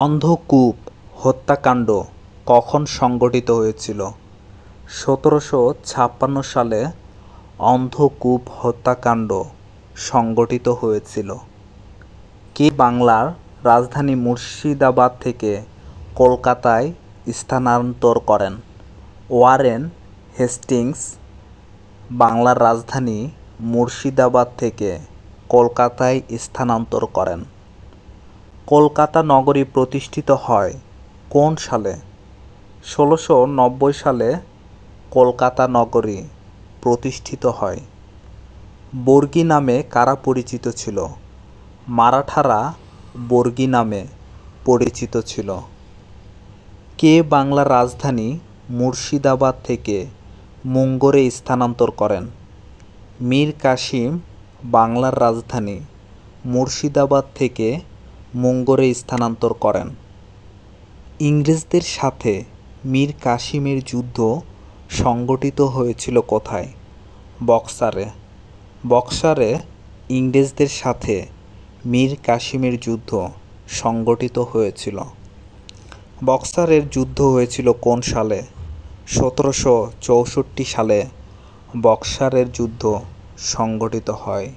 অন্ধকূপ হত্যাকাণ্ড কখন সংঘটিত হয়েছিল? ১৭৫৬ সালে অন্ধকূপ হত্যাকাণ্ড সংঘটিত হয়েছিল। কে বাংলার রাজধানী মুর্শিদাবাদ থেকে কলকাতায় স্থানান্তর করেন? ওয়ারেন হেস্টিংস বাংলার রাজধানী মুর্শিদাবাদ থেকে কলকাতায় স্থানান্তর করেন। কলকাতা নগরী প্রতিষ্ঠিত হয় কোন সালে? ১৬৯০ সালে কলকাতা নগরী প্রতিষ্ঠিত হয়। বর্গী নামে কারা পরিচিত ছিল? মারাঠারা বর্গী নামে পরিচিত ছিল। কে বাংলার রাজধানী মুর্শিদাবাদ থেকে মুঙ্গরে স্থানান্তর করেন? মীর কাসিম বাংলার রাজধানী মুর্শিদাবাদ থেকে মুঙ্গরে স্থানান্তর করেন। ইংরেজদের সাথে মীর কাসিমের যুদ্ধ সংঘটিত হয়েছিল কোথায়? বক্সারে। বক্সারে ইংরেজদের সাথে মীর কাসিমের যুদ্ধ সংঘটিত হয়েছিল। বক্সারের যুদ্ধ হয়েছিল কোন সালে? ১৭৬৪ সালে বক্সারের যুদ্ধ সংঘটিত হয়।